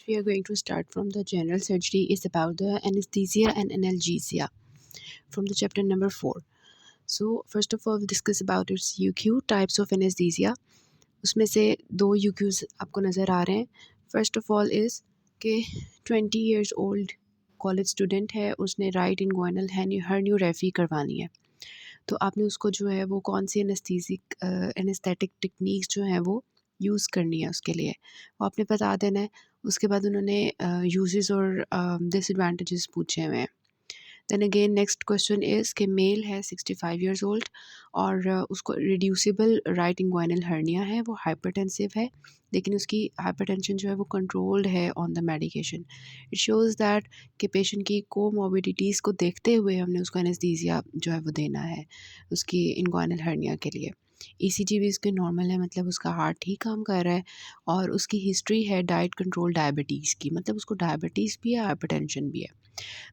We are going to start from the general surgery is about the anesthesia and analgesia from the chapter number 4. So first of all we discuss about its UQ types of anesthesia. उसमें से दो UQs आपको नज़र आ रहे हैं. First of all is कि 20 years old college student है, उसने राइट इंग्वाइनल हर्नियोरेफी करवानी है. तो आपने उसको जो है वो कौन सी एनेस्थेटिक टेक्निक्स जो हैं वो यूज़ करनी है उसके लिए वो आपने बता देना है. उसके बाद उन्होंने यूजेस और डिसएडवांटेजेस पूछे हुए हैं. Then again next question is कि मेल है 65 years old और उसको रिड्यूसिबल राइट इंग्वाइनल हर्निया है, वो हाइपरटेंसिव है लेकिन उसकी हाइपरटेंशन जो है वो कंट्रोल्ड है on the medication. It shows that कि पेशेंट की कोमॉर्बिडिटीज़ को देखते हुए हमने उसको एनेस्थीसिया जो है वो देना है उसकी इंग्वाइनल हर्निया के लिए. ईसीजी भी उसके नॉर्मल है, मतलब उसका हार्ट ठीक काम कर रहा है और उसकी हिस्ट्री है डाइट कंट्रोल डायबिटीज़ की, मतलब उसको डायबिटीज़ भी है, हाइपरटेंशन भी है.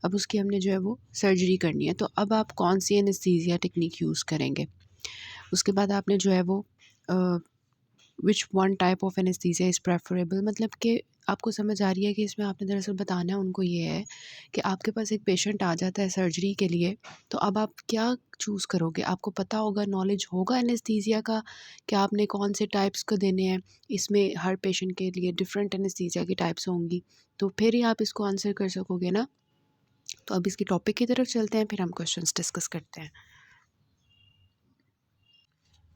अब उसकी हमने जो है वो सर्जरी करनी है. तो अब आप कौन सी एनेस्थीसिया टेक्निक यूज़ करेंगे. उसके बाद आपने जो है वो which one type of anaesthesia is preferable, मतलब कि आपको समझ आ रही है कि इसमें आपने दरअसल बताना है उनको ये है कि आपके पास एक पेशेंट आ जाता है सर्जरी के लिए, तो अब आप क्या चूज़ करोगे. आपको पता होगा, नॉलेज होगा एनेस्थीसिया का कि आपने कौन से टाइप्स को देने हैं. इसमें हर पेशेंट के लिए डिफरेंट एनेस्थीसिया की टाइप्स होंगी, तो फिर ही आप इसको आंसर कर सकोगे ना. तो अब इसकी टॉपिक की तरफ चलते हैं, फिर हम क्वेश्चंस डिस्कस करते हैं.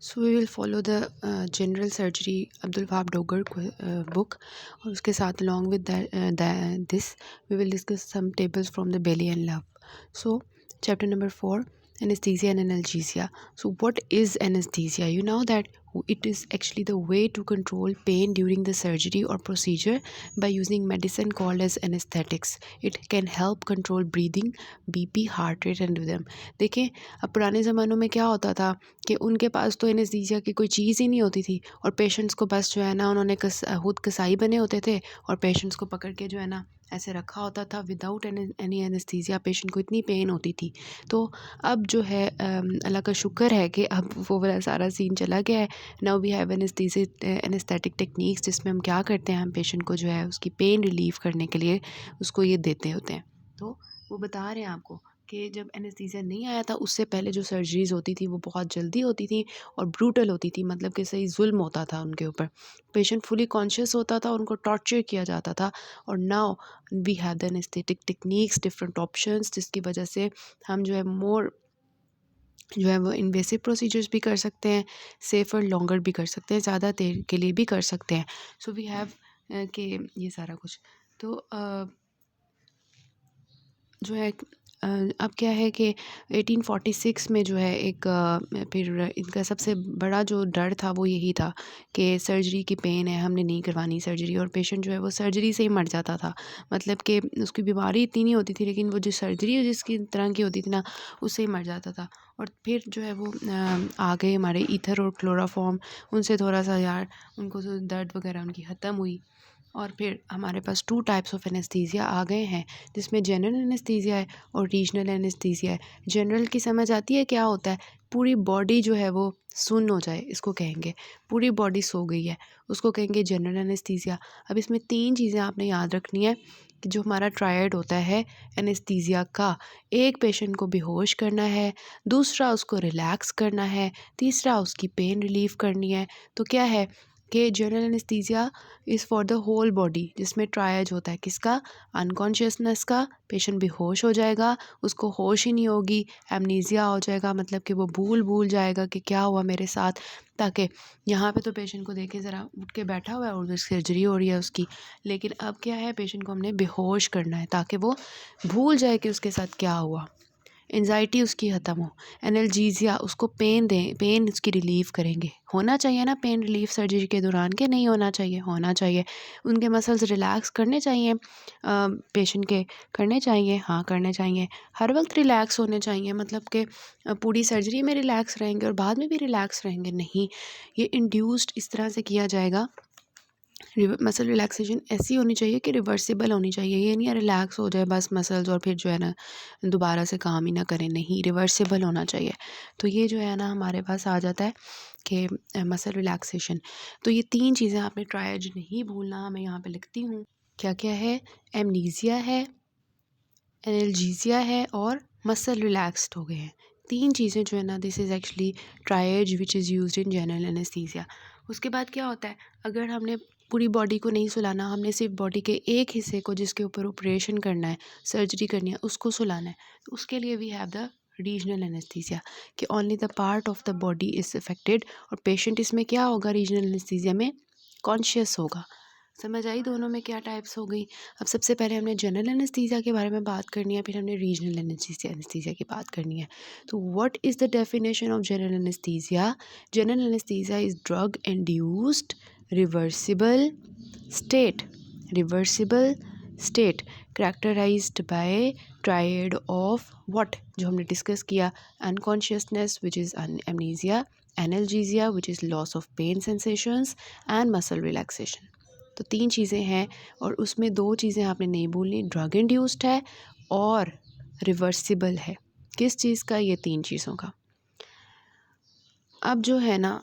So we will follow the general surgery Abdul Wahab Dogar book और उसके साथ along with this we will discuss some tables from the Bailey and Love. So chapter number 4, anesthesia and analgesia. So what is anesthesia? You know that it is actually the way to control pain during the surgery or procedure by using medicine called as anesthetics. It can help control breathing, BP, heart rate and rhythm. देखें, अब पुराने ज़मानों में क्या होता था कि उनके पास तो एनेस्थीसिया की कोई चीज़ ही नहीं होती थी और पेशेंट्स को बस जो है ना उन्होंने खुद कसाई बने होते थे और पेशेंट्स को पकड़ के जो है ना ऐसे रखा होता था विदाउट एनी एनेस्थीसिया. पेशेंट को इतनी पेन होती थी. तो अब जो है अल्लाह का शुक्र है कि अब वो वाला सारा सीन चला गया है. Now we have anaesthetic techniques जिसमें हम क्या करते हैं, हम पेशेंट को जो है उसकी पेन रिलीफ करने के लिए उसको ये देते होते हैं. तो वो बता रहे हैं आपको कि जब एनेस्थीसिया नहीं आया था उससे पहले जो सर्जरीज़ होती थी वो बहुत जल्दी होती थी और ब्रूटल होती थी, मतलब कि सही जुल्म होता था उनके ऊपर. पेशेंट फुली कॉन्शियस होता था, उनको टॉर्चर किया जाता था. और now we have the anaesthetic techniques, different options, जिसकी वजह से हम जो है मोर जो है वो इन्वेसिव प्रोसीजर्स भी कर सकते हैं, सेफ़र लॉन्गर भी कर सकते हैं, ज़्यादा देर के लिए भी कर सकते हैं. सो वी हैव कि ये सारा कुछ तो जो है अब क्या है कि 1846 में जो है एक फिर इनका सबसे बड़ा जो डर था वो यही था कि सर्जरी की पेन है, हमने नहीं करवानी सर्जरी, और पेशेंट जो है वो सर्जरी से ही मर जाता था. मतलब कि उसकी बीमारी इतनी नहीं होती थी लेकिन वो जो सर्जरी जिसकी तरह की होती थी ना उससे ही मर जाता था. और फिर जो है वो आ गए हमारे ईथर और क्लोरोफॉर्म, उनसे थोड़ा सा यार उनको तो दर्द वगैरह उनकी ख़त्म हुई. और फिर हमारे पास 2 टाइप्स ऑफ एनेस्थीसिया आ गए हैं जिसमें जनरल एनेस्थीसिया है और रीजनल एनेस्थीसिया है. जनरल की समझ आती है क्या होता है, पूरी बॉडी जो है वो सुन्न हो जाए इसको कहेंगे, पूरी बॉडी सो गई है उसको कहेंगे जनरल एनेस्थीसिया. अब इसमें 3 चीज़ें आपने याद रखनी है कि जो हमारा ट्रायड होता है एनेस्थीसिया का, एक पेशेंट को बेहोश करना है, दूसरा उसको रिलैक्स करना है, तीसरा उसकी पेन रिलीफ करनी है. तो क्या है कि general anaesthesia is for the whole body, जिसमें ट्रायज होता है किसका, अनकॉन्शियसनेस का. पेशेंट बेहोश हो जाएगा, उसको होश ही नहीं होगी, एमनीजिया हो जाएगा, मतलब कि वो भूल जाएगा कि क्या हुआ मेरे साथ. ताकि यहाँ पे तो पेशेंट को देखे ज़रा उठ के बैठा हुआ है और सर्जरी हो रही है उसकी, लेकिन अब क्या है पेशेंट को हमने बेहोश करना है ताकि वो भूल जाए कि उसके साथ क्या हुआ, एंजाइटी उसकी ख़त्म हो. एनाल्जीसिया उसको पेन दें, पेन उसकी रिलीफ़ करेंगे. होना चाहिए ना पेन रिलीफ़ सर्जरी के दौरान, के नहीं होना चाहिए, होना चाहिए. उनके मसल्स रिलैक्स करने चाहिए, पेशेंट के करने चाहिए, हाँ करने चाहिए, हर वक्त रिलैक्स होने चाहिए. मतलब कि पूरी सर्जरी में रिलैक्स रहेंगे और बाद में भी रिलैक्स रहेंगे नहीं, ये इंड्यूस्ड इस तरह से किया जाएगा. मसल रिलैक्सेशन ऐसी होनी चाहिए कि रिवर्सिबल होनी चाहिए. ये नहीं है रिलैक्स हो जाए बस मसल्स और फिर जो है ना दोबारा से काम ही ना करें, नहीं, रिवर्सिबल होना चाहिए. तो ये जो है ना हमारे पास आ जाता है कि मसल रिलैक्सेशन. तो ये 3 चीज़ें आपने ट्रायज नहीं भूलना, मैं यहाँ पे लिखती हूँ. क्या क्या है? एमनीजिया है, एनाल्जेसिया है और मसल रिलैक्स्ड हो गए हैं। 3 चीज़ें जो है ना, this is actually triage which is used in general anaesthesia. उसके बाद क्या होता है, अगर हमने पूरी बॉडी को नहीं सुलाना, हमने सिर्फ बॉडी के एक हिस्से को जिसके ऊपर ऑपरेशन करना है, सर्जरी करनी है, उसको सुलाना है, तो उसके लिए we have the regional anaesthesia कि only the part of the body is affected और पेशेंट इसमें क्या होगा, रीजनल एनेस्थीसिया में कॉन्शियस होगा। समझ आई दोनों में क्या टाइप्स हो गई। अब सबसे पहले हमने जनरल एनेस्थीसिया के बारे में बात करनी है, फिर हमने रीजनल एनेस्थीसिया की बात करनी है। तो what is the definition of general anaesthesia? General anaesthesia is drug induced reversible state, reversible state characterized by triad of what, जो हमने डिस्कस किया, unconsciousness which is amnesia, analgesia which is loss of pain sensations and muscle relaxation। तो 3 चीज़ें हैं और उसमें 2 चीज़ें आपने नहीं भूलनी, ड्रग इंड्यूस्ड है और रिवर्सिबल है। किस चीज़ का? ये 3 चीज़ों का। अब जो है ना,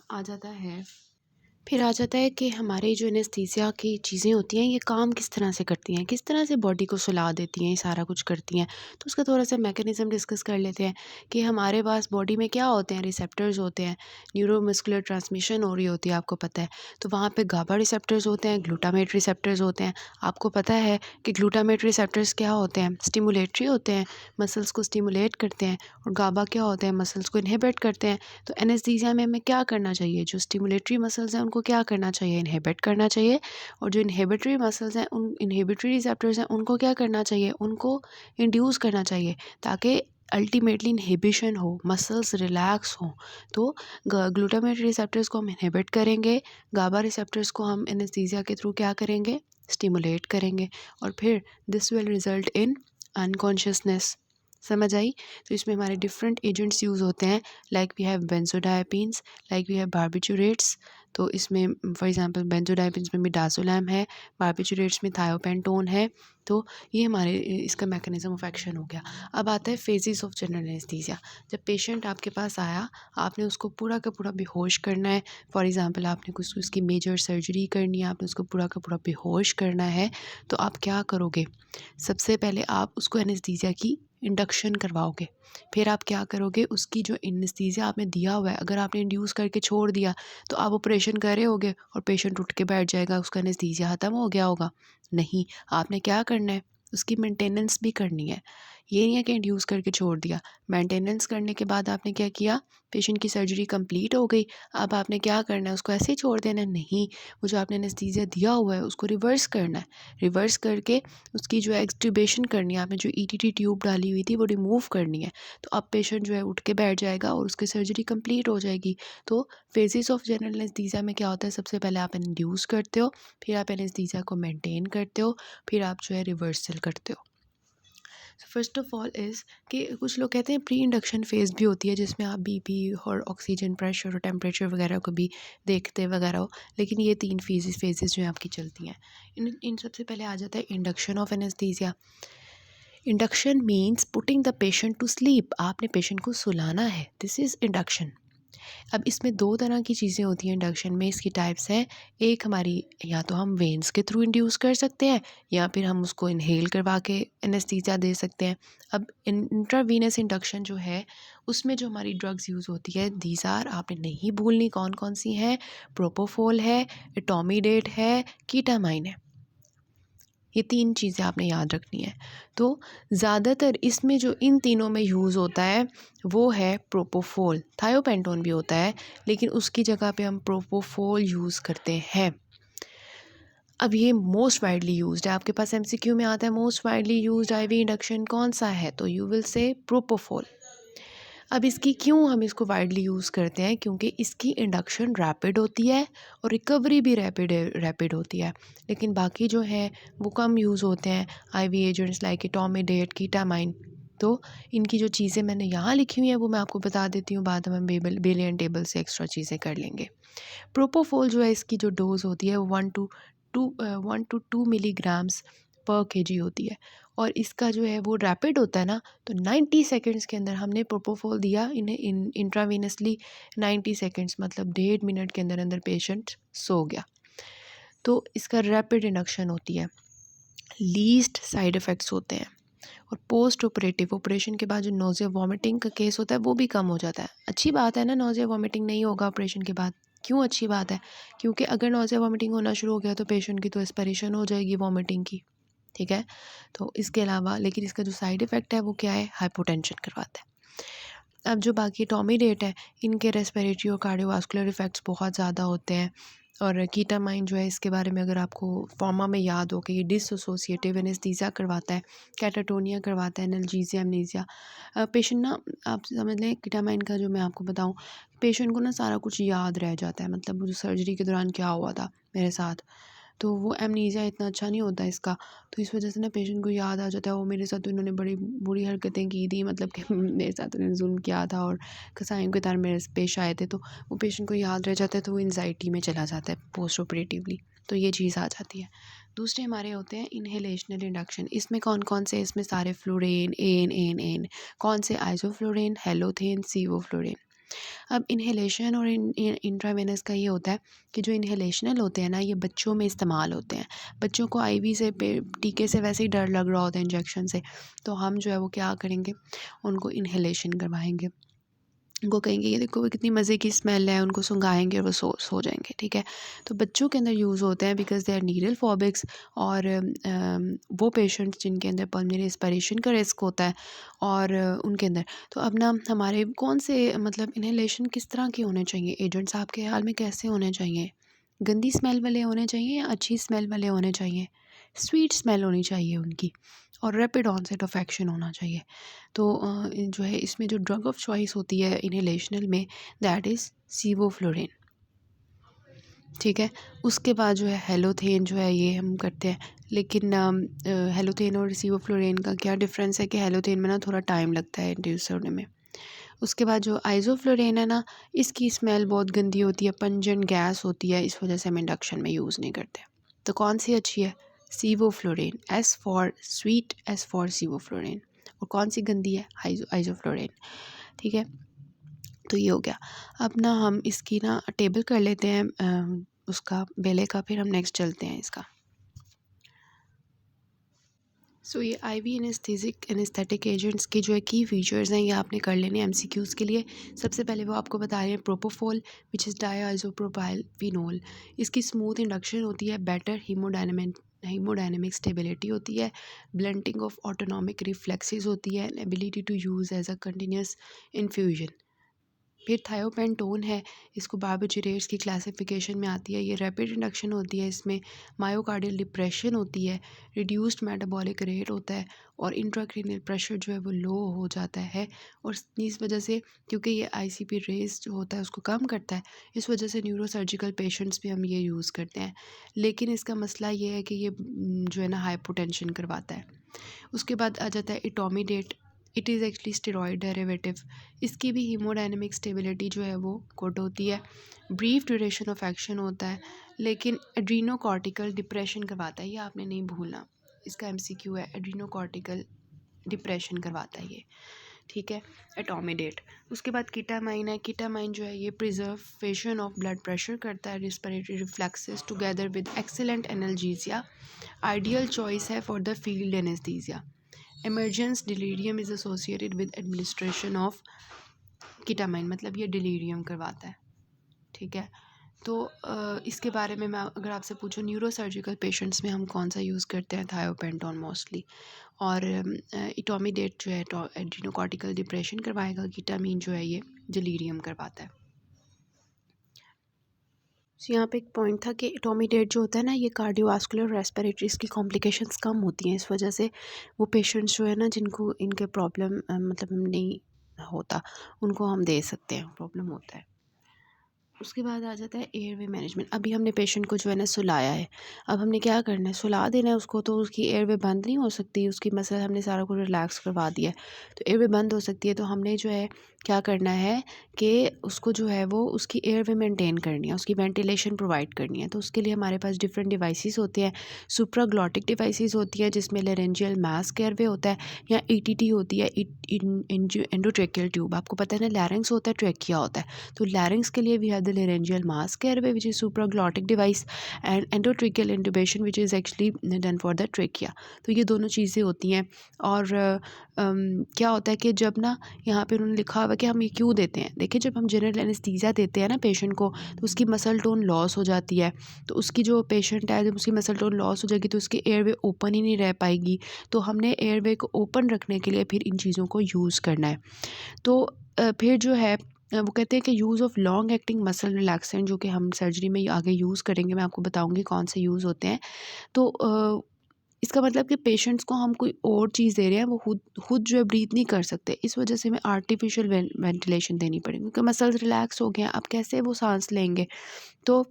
फिर आ जाता है कि हमारे जो एनेस्थीसिया की चीज़ें होती हैं, ये काम किस तरह से करती हैं, किस तरह से बॉडी को सुला देती हैं, ये सारा कुछ करती हैं। तो उसका थोड़ा सा मैकेनिज़्म डिस्कस कर लेते हैं कि हमारे पास बॉडी में क्या होते हैं, रिसेप्टर्स होते हैं, न्यूरोमस्कुलर ट्रांसमिशन हो रही होती है, आपको पता है। तो वहाँ पे गाबा रिसेप्टर्स होते हैं, ग्लूटामेट रिसेप्टर्स होते हैं। आपको पता है कि ग्लूटामेट रिसेप्टर्स क्या होते हैं, स्टिमुलेटरी होते हैं, मसल्स को स्टिमुलेट करते हैं, और गाबा क्या होते हैं, मसल्स को इनहिबिट करते हैं। तो एनेस्थीसिया में हमें क्या करना चाहिए, जो स्टिमुलेटरी मसल्स हैं उनको क्या करना चाहिए, इनहिबिट करना चाहिए, और जो इनहिबिटरी मसल्स हैं, उन इनहिबिटरी रिसेप्टर्स हैं, उनको क्या करना चाहिए, उनको इंड्यूस करना चाहिए, ताकि अल्टीमेटली इनहिबिशन हो, मसल्स रिलैक्स हो। तो ग्लूटामेट रिसेप्टर्स को हम इनहिबिट करेंगे, गाबा रिसेप्टर्स को हम एनेस्थीसिया के थ्रू क्या करेंगे, स्टिमुलेट करेंगे, और फिर this will result in unconsciousness. समझ आई? तो इसमें हमारे डिफरेंट एजेंट्स यूज़ होते हैं, like we have benzodiazepines, like we have barbiturates. तो इसमें फॉर एग्जांपल बेंजोडायपीन्स में मिडाज़ोलैम है, बार्बिचुरेट्स में थायोपेंटोन है। तो ये हमारे इसका मैकेनिज्म ऑफ एक्शन हो गया। अब आता है फेजेस ऑफ जनरल एनेस्थीसिया। जब पेशेंट आपके पास आया, आपने उसको पूरा का पूरा बेहोश करना है। फॉर एग्जांपल आपने कुछ उसकी मेजर सर्जरी करनी है, आपने उसको पूरा का पूरा बेहोश करना है, तो आप क्या करोगे? सबसे पहले आप उसको एनेस्थीसिया की इंडक्शन करवाओगे। फिर आप क्या करोगे, उसकी जो एनेस्थीसिया आपने दिया हुआ है, अगर आपने इंड्यूस करके छोड़ दिया तो आप ऑपरेशन कर रहे होगे और पेशेंट उठ के बैठ जाएगा, उसका एनेस्थीसिया ख़त्म हो गया होगा। नहीं, आपने क्या करना है, उसकी मेंटेनेंस भी करनी है। ये नहीं है कि इंड्यूस करके छोड़ दिया। मेंटेनेंस करने के बाद आपने क्या किया, पेशेंट की सर्जरी कंप्लीट हो गई, अब आपने क्या करना है, उसको ऐसे ही छोड़ देना है? नहीं, वो जो आपने एनेस्थीसिया दिया हुआ है उसको रिवर्स करना है। रिवर्स करके उसकी जो है एक्सट्यूबेशन करनी है, आपने जो ईटीटी ट्यूब डाली हुई थी वो रिमूव करनी है। तो अब पेशेंट जो है उठ के बैठ जाएगा और उसकी सर्जरी कंप्लीट हो जाएगी। तो फेजेस ऑफ जनरल एनेस्थीसिया में क्या होता है, सबसे पहले आप इंड्यूस करते हो, फिर आप एनेस्थीसिया को मेंटेन करते हो, फिर आप जो है रिवर्सल करते हो। फर्स्ट ऑफ ऑल इज़ कि कुछ लोग कहते हैं प्री इंडक्शन फेज़ भी होती है, जिसमें आप बीपी और ऑक्सीजन प्रेशर और टेम्परेचर वगैरह को भी देखते वगैरह हो, लेकिन ये 3 फेजेस जो हैं आपकी चलती हैं। इन सबसे पहले आ जाता है induction of anaesthesia. Induction means putting the patient to sleep, आपने पेशेंट को सुलाना है, दिस इज़ इंडक्शन। अब इसमें 2 तरह की चीज़ें होती हैं इंडक्शन में, इसकी टाइप्स हैं। एक हमारी, या तो हम वेन्स के थ्रू इंड्यूस कर सकते हैं, या फिर हम उसको इनहेल करवा के एनेस्थीसिया दे सकते हैं। अब इंट्रावीनस इंडक्शन जो है, उसमें जो हमारी ड्रग्स यूज़ होती है, दीज आर, आपने नहीं भूलनी कौन कौन सी हैं, प्रोपोफोल है, एटोमीडेट है, कीटामाइन है। ये 3 चीज़ें आपने याद रखनी है। तो ज़्यादातर इसमें जो इन तीनों में यूज़ होता है वो है प्रोपोफोल। थायोपेंटोन भी होता है, लेकिन उसकी जगह पे हम प्रोपोफोल यूज़ करते हैं। अब ये मोस्ट वाइडली यूज्ड है, आपके पास एमसीक्यू में आता है most widely used IV induction कौन सा है, तो यू विल से प्रोपोफोल। अब इसकी क्यों हम इसको वाइडली यूज़ करते हैं, क्योंकि इसकी इंडक्शन रैपिड होती है और रिकवरी भी रैपिड होती है, लेकिन बाकी जो है वो कम यूज़ होते हैं, आईवी एजेंट्स लाइक इटोमिडेट, कीटामाइन। तो इनकी जो चीज़ें मैंने यहाँ लिखी हुई हैं वो मैं आपको बता देती हूँ, बाद में हम बेलियन टेबल से एक्स्ट्रा चीज़ें कर लेंगे। प्रोपोफोल जो है, इसकी जो डोज़ होती है 1 to 2 मिलीग्राम्स पर केजी होती है, और इसका जो है वो रैपिड होता है ना, तो 90 सेकंड्स के अंदर हमने प्रोपोफोल दिया इन्हें इंट्रावीनसली, 90 सेकंड्स मतलब 1.5 मिनट के अंदर अंदर पेशेंट सो गया। तो इसका रैपिड इंडक्शन होती है। लीस्ट साइड इफ़ेक्ट्स होते हैं। और पोस्ट ऑपरेशन के बाद जो नोज़िया वॉमिटिंग का केस होता है वो भी कम हो जाता है। अच्छी बात है ना, नोज़िया वॉमिटिंग नहीं होगा ऑपरेशन के बाद। क्यों अच्छी बात है? क्योंकि अगर नोज़िया वॉमिटिंग होना शुरू हो गया तो पेशेंट की तो एस्पिरेशन हो जाएगी वॉमिटिंग की, ठीक है? तो इसके अलावा लेकिन इसका जो साइड इफ़ेक्ट है वो क्या है? हाइपोटेंशन करवाता है। अब जो बाकी टॉमीडेट है, इनके रेस्पिरेटरी और कार्डियोवास्कुलर इफ़ेक्ट्स बहुत ज़्यादा होते हैं। और कीटामाइन जो है, इसके बारे में अगर आपको फॉर्मा में याद हो कि ये डिसोसिएटिव एनेस्थीसिया करवाता है, कैटाटोनिया करवाता है, एनाल्जेसिया, एमनेसिया। पेशेंट ना, आप समझ लें कीटामाइन का जो मैं आपको बताऊं, पेशेंट को ना सारा कुछ याद रह जाता है, मतलब मुझे सर्जरी के दौरान क्या हुआ था मेरे साथ, तो वो एमनीज़िया इतना अच्छा नहीं होता इसका। तो इस वजह से ना पेशेंट को याद आ जाता है, वो मेरे साथ तो इन्होंने बड़ी बुरी हरकतें की थी, मतलब कि मेरे साथ उन्होंने जुल्म किया था और कसाईयों के तरह मेरे से पेश आए थे। तो वो पेशेंट को याद रह जाता है, तो वो एंजाइटी में चला जाता है पोस्ट ऑपरेटिवली। तो ये चीज़ आ जाती है। दूसरे हमारे होते हैं इन्हेलेशनल इंडक्शन। इसमें कौन कौन से? इसमें सारे फ्लोरेन, एन एन एन। कौन से? Isoflurane, halothane, sevoflurane. अब इन्हेलेशन और इंट्रावेनस का ये होता है कि जो इन्हेलेशनल होते हैं ना, ये बच्चों में इस्तेमाल होते हैं। बच्चों को आईवी से टीके से वैसे ही डर लग रहा होता है, इंजेक्शन से, तो हम जो है वो क्या करेंगे, उनको इन्हेलेशन करवाएंगे। उनको कहेंगे ये देखो वो कितनी मज़े की स्मेल है, उनको सुंघाएंगे और वो सो जाएंगे, ठीक है। तो बच्चों के अंदर यूज़ होते हैं बिकॉज दे आर नीडल फॉबिक्स। और वो पेशेंट्स जिनके अंदर पल्मोनरी एस्पिरेशन का रिस्क होता है, और उनके अंदर तो अब ना हमारे कौन से, मतलब इन्हेलेशन किस तरह के होने चाहिए एजेंट्स आपके ख्याल में, कैसे होने चाहिए? गंदी स्मेल वाले होने चाहिए या अच्छी स्मेल वाले होने चाहिए? स्वीट स्मेल होनी चाहिए उनकी, और रैपिड ऑनसेट ऑफ एक्शन होना चाहिए। तो जो है इसमें जो ड्रग ऑफ चॉइस होती है इन्हेलेशनल में, दैट इज़ सीवोफ्लोरिन, ठीक है। उसके बाद जो है हेलोथेन जो है ये हम करते हैं, लेकिन हेलोथेन और सीवोफ्लोरिन का क्या डिफरेंस है कि हेलोथेन में ना थोड़ा टाइम लगता है इंड्यूस होने में। उसके बाद जो आइसोफ्लोरिन है ना, इसकी स्मेल बहुत गंदी होती है, पंजेंट गैस होती है, इस वजह से हम इंडक्शन में यूज़ नहीं करते। तो कौन सी अच्छी है? Sevoflurane, S for sweet, S for sevoflurane. और कौन सी गंदी है? आइसोफ्लोरिन, ठीक है। तो ये हो गया। अब ना हम इसकी ना टेबल कर लेते हैं उसका बेले का, फिर हम नेक्स्ट चलते हैं इसका। सो ये आईवी एनेस्थेटिक एजेंट्स के जो है की फीचर्स हैं, ये आपने कर लेने एमसीक्यूज़ के लिए। सबसे पहले वो आपको बता रहे हैं प्रोपोफोल, विच इज़ डायआइसोप्रोपाइलफिनोल। इसकी स्मूथ इंडक्शन होती है, बेटर हीमोडायनेमिक स्टेबिलिटी होती है, ब्लंटिंग ऑफ ऑटोनॉमिक रिफ्लेक्सेस होती है, ability to use as a continuous infusion. फिर थायोपेंटोन है, इसको बार्बिचुरेट्स की क्लासिफिकेशन में आती है। ये रैपिड इंडक्शन होती है, इसमें मायोकार्डियल डिप्रेशन होती है, रिड्यूस्ड मेटाबॉलिक रेट होता है, और इंट्राक्रेनियल प्रेशर जो है वो लो हो जाता है। और इस वजह से, क्योंकि ये आईसीपी रेज जो होता है उसको कम करता है, इस वजह से न्यूरोसर्जिकल पेशेंट्स भी हम ये यूज़ करते हैं। लेकिन इसका मसला ये है कि ये जो है ना हाइपोटेंशन करवाता है। उसके बाद आ जाता है etomidate. It is actually steroid derivative. इसकी भी हीमोडायनेमिक स्टेबिलिटी जो है वो गुड होती है, ब्रीफ ड्यूरेशन ऑफ एक्शन होता है, लेकिन एड्रीनोकॉर्टिकल डिप्रेशन करवाता है, ये आपने नहीं भूलना। इसका एमसीक्यू है, एड्रीनोकॉर्टिकल डिप्रेशन करवाता है ये, ठीक है। एटोमिडेट। उसके बाद कीटामाइन है। कीटामाइन जो है ये प्रिजर्वेशन ऑफ ब्लड प्रेशर करता है, respiratory reflexes together with excellent analgesia. Ideal choice है for the field anaesthesia. Emergence delirium is associated with administration of ketamine, मतलब ये डिलीरियम करवाता है, ठीक है। तो इसके बारे में मैं अगर आपसे पूछूं, न्यूरोसर्जिकल पेशेंट्स में हम कौन सा यूज़ करते हैं? Thiopentone mostly. और इटोमीडेट जो है एड्रीनोकॉर्टिकल डिप्रेशन करवाएगा, कीटामीन जो है ये डिलीरियम करवाता है। सो यहाँ पे एक पॉइंट था कि इटोमीडेट जो होता है ना, ये कार्डियोवास्कुलर रेस्पिरेटरी इसकी कॉम्प्लिकेशंस कम होती हैं, इस वजह से वो पेशेंट्स जो है ना जिनको इनके प्रॉब्लम मतलब नहीं होता, उनको हम दे सकते हैं, प्रॉब्लम होता है। उसके बाद आ जाता है एयरवे मैनेजमेंट। अभी हमने पेशेंट को जो है ना सुलाया है, अब हमने क्या करना है, सुला देना है उसको, तो उसकी एयरवे बंद नहीं हो सकती, उसकी मसल हमने सारा कुछ रिलैक्स करवा दिया है, तो एयरवे बंद हो सकती है। तो हमने जो है क्या करना है कि उसको जो है वो उसकी एयरवे मेंटेन करनी है, उसकी वेंटिलेशन प्रोवाइड करनी है। तो उसके लिए हमारे पास डिफरेंट डिवाइसेस होते हैं। सुप्राग्लॉटिक डिवाइसेस होती हैं जिसमें लेरेंजियल मास्क एयरवे होता है, या ईटीटी होती है, एंडोट्रेकियल ट्यूब। आपको पता है ना, लैरिंग्स होता है, ट्रेकिया होता है। तो लैरिंग्स के लिए we have the the laryngeal mask airway, which is supraglottic device, and endotracheal intubation, which is actually done for the trachea. तो ये दोनों चीज़ें होती हैं। और क्या होता है कि जब ना यहाँ पे उन्होंने लिखा हुआ है कि हम ये क्यों देते हैं। देखिए, जब हम जनरल एनेस्थीसिया देते हैं ना पेशेंट को, तो उसकी मसल टोन लॉस हो जाती है। तो उसकी जो पेशेंट है, जब उसकी मसल टोन लॉस हो जाएगी तो उसकी एयरवे ओपन ही नहीं रह पाएगी। तो हमने एयरवे को ओपन रखने के लिए फिर इन चीज़ों को यूज़ करना है। तो फिर जो है वो कहते हैं कि use of long acting muscle relaxant, जो कि हम सर्जरी में आगे यूज़ करेंगे, मैं आपको बताऊंगी कौन से यूज़ होते हैं। तो इसका मतलब कि पेशेंट्स को हम कोई और चीज़ दे रहे हैं, वो खुद खुद जो है ब्रीथ नहीं कर सकते, इस वजह से हमें आर्टिफिशियल वेंटिलेशन देनी पड़ेगी, क्योंकि मसल्स रिलैक्स हो गए हैं, अब कैसे वो सांस लेंगे। तो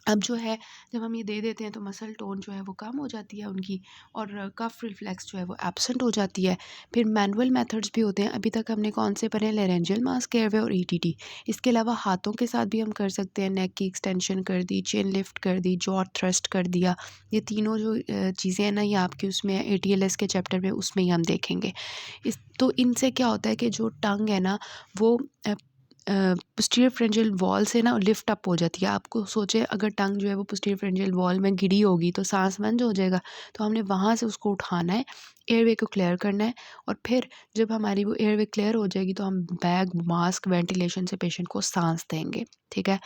अब जो है, जब हम ये दे देते हैं तो मसल टोन जो है वो कम हो जाती है उनकी, और कफ रिफ्लेक्स जो है वो एब्सेंट हो जाती है। फिर मैनुअल मेथड्स भी होते हैं। अभी तक हमने कौन से पढ़े हैं? लारेंजियल मास्क एयरवे और ईटीटी। इसके अलावा हाथों के साथ भी हम कर सकते हैं। नेक की एक्सटेंशन कर दी, चिन लिफ्ट कर दी, जॉ थ्रस्ट कर दिया। ये तीनों जो चीज़ें हैं ना, ये आपकी उसमें ATLS के चैप्टर में उसमें ही हम देखेंगे। तो इनसे क्या होता है कि जो टंग है ना, वो पोस्टीरियर फ्रेंजियल वॉल से ना लिफ्ट अप हो जाती है। आपको सोचे, अगर टंग जो है वो पोस्टीरियर फ्रेंजियल वॉल में गिरी होगी तो सांस बंद हो जाएगा। तो हमने वहाँ से उसको उठाना है, एयरवे को क्लियर करना है, और फिर जब हमारी वो एयरवे क्लियर हो जाएगी तो हम बैग, मास्क, वेंटिलेशन से पेशेंट को सांस देंगे। ठीक है,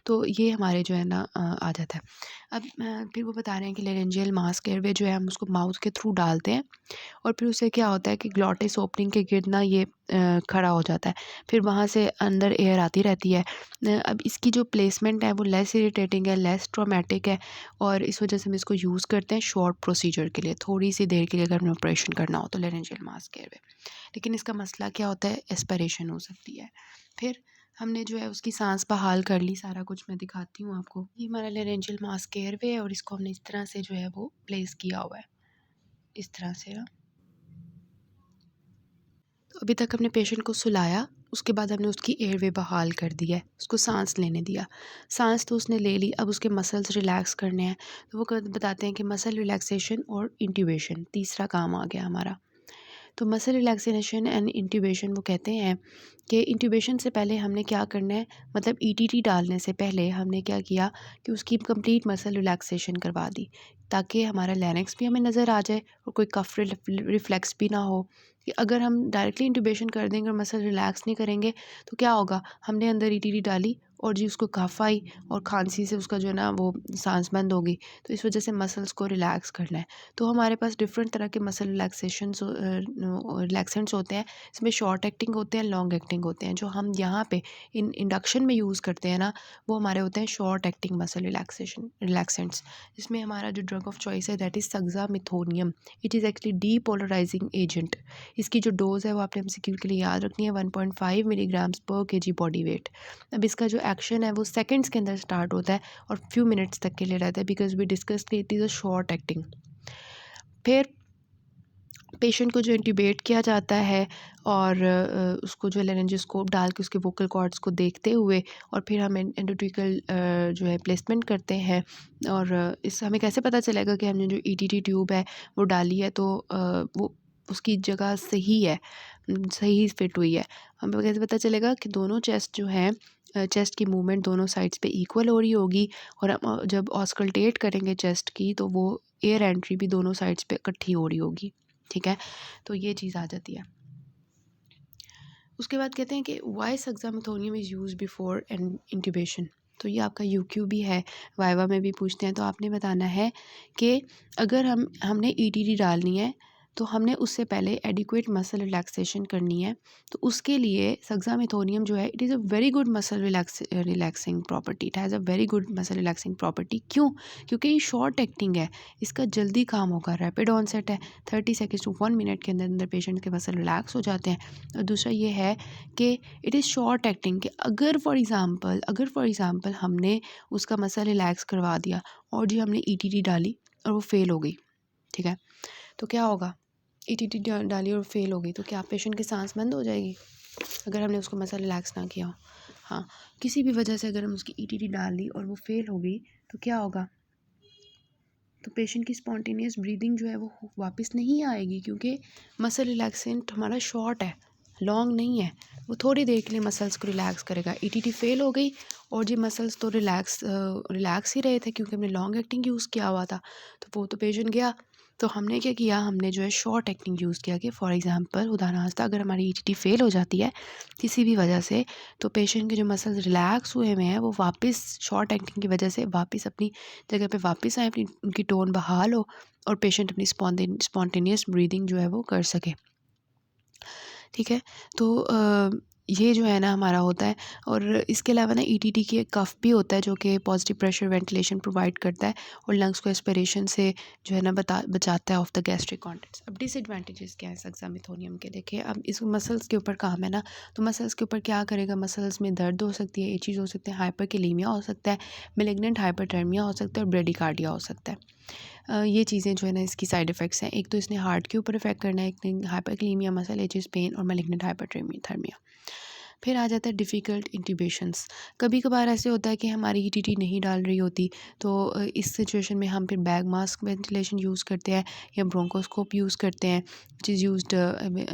तो ये हमारे जो है ना आ जाता है। अब फिर वो बता रहे हैं कि लेरेंजियल मास्क एयरवे जो है हम उसको माउथ के थ्रू डालते हैं, और फिर उससे क्या होता है कि ग्लॉटिस ओपनिंग के गिर्द ना ये खड़ा हो जाता है। फिर वहाँ से अंदर एयर आती रहती है। अब इसकी जो प्लेसमेंट है वो लेस इरिटेटिंग है, लेस ट्रॉमेटिक है, और इस वजह से हम इसको यूज़ करते हैं शॉर्ट प्रोसीजर के लिए, थोड़ी सी देर के लिए अगर हमें ऑपरेशन करना हो तो लेरेंजियल मास्क एयरवे। लेकिन इसका मसला क्या होता है? एस्पिरेशन हो सकती है। फिर हमने जो है उसकी सांस बहाल कर ली, सारा कुछ मैं दिखाती हूँ आपको। ये हमारा लेरेंजियल मास्क एयरवे है, और इसको हमने इस तरह से जो है वो प्लेस किया हुआ है, इस तरह से ना। तो अभी तक हमने पेशेंट को सुलाया, उसके बाद हमने उसकी एयरवे बहाल कर दी है, उसको सांस लेने दिया। सांस तो उसने ले ली, अब उसके मसल्स रिलैक्स करने हैं। तो वो बताते हैं कि मसल रिलैक्सेशन और इंट्यूबेशन, तीसरा काम आ गया हमारा। तो मसल रिलैक्सेशन एंड इंट्यूबेशन, वो कहते हैं कि इंट्यूबेशन से पहले हमने क्या करना है, मतलब ETT डालने से पहले हमने क्या किया कि उसकी कंप्लीट मसल रिलैक्सेशन करवा दी, ताकि हमारा लैरिंक्स भी हमें नज़र आ जाए और कोई कफ रिफ्लेक्स भी ना हो। कि अगर हम डायरेक्टली इंट्यूबेशन कर देंगे और मसल रिलैक्स नहीं करेंगे तो क्या होगा, हमने अंदर ETT डाली और जी उसको कफ आई और खांसी से उसका जो है ना वो सांस बंद होगी। तो इस वजह से मसल्स को रिलैक्स करना है। तो हमारे पास डिफरेंट तरह के मसल रिलैक्सेंट्स होते हैं। इसमें शॉर्ट एक्टिंग होते हैं, लॉन्ग एक्टिंग होते हैं। जो हम यहाँ पे इंडक्शन में यूज़ करते हैं ना, वो हमारे होते हैं शॉर्ट एक्टिंग मसल रिलैक्सेंट्स। इसमें हमारा जो ड्रग ऑफ चॉइस है that is suxamethonium. It is actually depolarising agent. इसकी जो डोज़ है वो आपने MCQ के लिए याद रखनी है, 1.5 मिलीग्राम्स पर kg बॉडी वेट। अब इसका जो एक्शन है वो सेकंड्स के अंदर स्टार्ट होता है और फ्यू मिनट्स तक के लिए रहता है, बिकॉज वी डिस्कस कि it is a short acting. फिर पेशेंट को जो इंट्यूबेट किया जाता है, और उसको जो लेरेंजियोस्कोप डाल के उसके वोकल कॉर्ड्स को देखते हुए, और फिर हम एंडोट्रिकल जो है प्लेसमेंट करते हैं। और इससे हमें कैसे पता चलेगा कि हमने जो ETT ट्यूब है वो डाली है तो वो उसकी जगह सही है, सही फिट हुई है। हमें कैसे पता चलेगा कि दोनों चेस्ट जो हैं, चेस्ट की मूवमेंट दोनों साइड्स पे इक्वल हो रही होगी, और हम जब ऑस्कल्टेट करेंगे चेस्ट की तो वो एयर एंट्री भी दोनों साइड्स पे इकट्ठी हो रही होगी। ठीक है, तो ये चीज़ आ जाती है। उसके बाद कहते हैं कि why suxamethonium is use before intubation. तो ये आपका UQ भी है, वाइवा में भी पूछते हैं। तो आपने बताना है कि अगर हमने ETT डालनी है तो हमने उससे पहले एडिक्वेट मसल रिलैक्सेशन करनी है। तो उसके लिए सक्सामिथोनियम जो है, it is a very good muscle relaxing property. It has a very good muscle relaxing property. क्यों? क्योंकि ये शॉर्ट एक्टिंग है, इसका जल्दी काम होगा, रैपिड ऑनसेट है, 30 सेकेंड्स टू 1 मिनट के अंदर अंदर पेशेंट के मसल रिलैक्स हो जाते हैं। और दूसरा ये है कि इट इज़ शॉर्ट एक्टिंग, कि अगर फॉर एग्ज़ाम्पल हमने उसका मसल रिलैक्स करवा दिया और जी हमने ETT डाली और वो फेल हो गई, ठीक है, तो क्या होगा? ETT डाली और फेल हो गई तो क्या पेशेंट की सांस बंद हो जाएगी, अगर हमने उसको मसल रिलैक्स ना किया हो? हाँ, किसी भी वजह से अगर हम उसकी ETT डाल दी और वो फेल हो गई तो क्या होगा? तो पेशेंट की स्पॉन्टेनियस ब्रीदिंग जो है वो वापस नहीं आएगी, क्योंकि मसल रिलैक्सेंट हमारा शॉर्ट है, लॉन्ग नहीं है, वो थोड़ी देर के लिए मसल्स को रिलैक्स करेगा। ईटीटी फेल हो गई और जी मसल्स तो रिलैक्स ही रहे थे क्योंकि हमने लॉन्ग एक्टिंग यूज़ किया हुआ था, तो वो तो पेशेंट गया। तो हमने क्या किया, हमने जो है शॉर्ट एक्टिंग यूज़ किया कि फॉर एग्जांपल उदाहरणार्थ अगर हमारी ईटीटी फेल हो जाती है किसी भी वजह से, तो पेशेंट के जो मसल्स रिलैक्स हुए हुए हैं वो वापस शॉर्ट एक्टिंग की वजह से वापस अपनी जगह पे वापस आए, अपनी उनकी टोन बहाल हो और पेशेंट अपनी स्पॉन्टेनियस ब्रीदिंग जो है वो कर सके। ठीक है, तो ये जो है ना हमारा होता है। और इसके अलावा ना ईटीटी की एक कफ भी होता है जो कि पॉजिटिव प्रेशर वेंटिलेशन प्रोवाइड करता है और लंग्स को एस्पिरेशन से जो है ना बचाता है ऑफ द गैस्ट्रिक कंटेंट्स। अब डिसएडवांटेजेस क्या है सक्सामेथोनियम के, देखिए अब इस मसल्स के ऊपर काम है ना, तो मसल्स के ऊपर क्या करेगा, मसल्स में दर्द हो सकती है, एचीज हो सकते हैं, हाइपरकेलेमिया हो सकता है, मेलिग्नेंट हाइपरटर्मिया हो सकता है और ब्रेडिकार्डिया हो सकता है। ये चीज़ें जो है ना इसकी साइड इफ़ेक्ट्स हैं। एक तो इसने हार्ट के ऊपर इफ़ेक्ट करना है, एक ने हाइपरकालीमिया, मसल एचेस, पेन और मैलिग्नेंट हाइपरथर्मिया। फिर आ जाता है डिफ़िकल्ट इंट्यूबेशंस। कभी कभार ऐसे होता है कि हमारी ईटीटी नहीं डाल रही होती, तो इस सिचुएशन में हम फिर बैग मास्क वेंटिलेशन यूज़ करते हैं या ब्रोंकोस्कोप यूज़ करते हैं, विच इज़ यूज्ड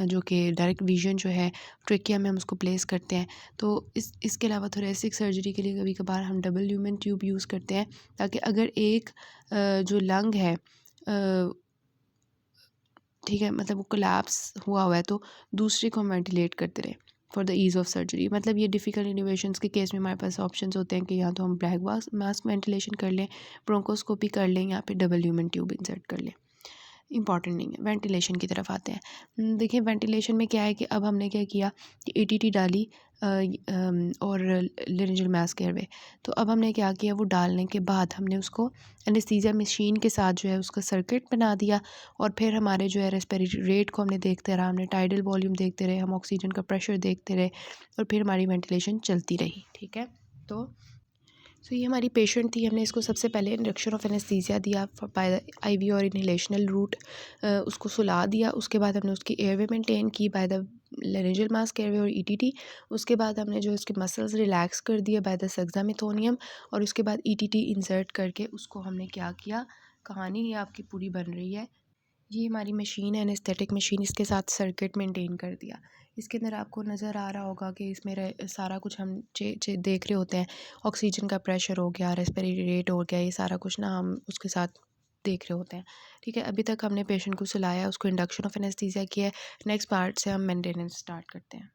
जो कि डायरेक्ट विजन जो है ट्रेकिया में हम उसको प्लेस करते हैं। तो इसके अलावा थोरेसिक सर्जरी के लिए कभी कभार हम डबल ल्यूमेन ट्यूब यूज़ करते हैं, ताकि अगर एक जो लंग है ठीक है, मतलब वो कोलैप्स हुआ है तो दूसरे को हम वेंटिलेट करते रहें for the ease of surgery. मतलब ये डिफ़िकल्ट इनोवेशंस के केस में हमारे पास ऑप्शंस होते हैं कि या तो हम ब्लैक मास्क वेंटिलेशन कर लें, ब्रोंकोस्कोपी कर लें या फिर डबल ह्यूमन ट्यूब इंसर्ट कर लें। इम्पॉर्टेंट नहीं है। वेंटिलेशन की तरफ आते हैं। देखिए वेंटिलेशन में क्या है कि अब हमने क्या किया कि ईटीटी डाली और लेरिंजियल मास एयरवे। तो अब हमने क्या किया, वो डालने के बाद हमने उसको एनेस्थीसिया मशीन के साथ जो है उसका सर्किट बना दिया और फिर हमारे जो है रेस्पिरेटरी रेट को हमने देखते रहा, हमने टाइडल वॉल्यूम देखते रहे, हम ऑक्सीजन का प्रेशर देखते रहे और फिर हमारी वेंटिलेशन चलती रही। ठीक है, तो ये हमारी पेशेंट थी। हमने इसको सबसे पहले इंडक्शन ऑफ एनेस्थीसिया दिया बाय द आईवी और इनहेलेशनल रूट, उसको सुला दिया। उसके बाद हमने उसकी एयरवे मेंटेन की by the laryngeal mask airway और ईटीटी। उसके बाद हमने जो उसके मसल्स रिलैक्स कर दिए बाय द सक्सामेथोनियम और उसके बाद ईटीटी इंसर्ट करके उसको हमने क्या किया, कहानी ये आपकी पूरी बन रही है। ये हमारी मशीन है एनेस्थेटिक मशीन, इसके साथ सर्किट मेंटेन कर दिया। इसके अंदर आपको नज़र आ रहा होगा कि इसमें सारा कुछ हम देख रहे होते हैं। ऑक्सीजन का प्रेशर हो गया, रेस्पिरेटरी रेट हो गया, ये सारा कुछ ना हम उसके साथ देख रहे होते हैं। ठीक है, अभी तक हमने पेशेंट को सुलाया, उसको इंडक्शन ऑफ एनेस्थीसिया किया है। नेक्स्ट पार्ट से हम मेंटेनेंस स्टार्ट करते हैं।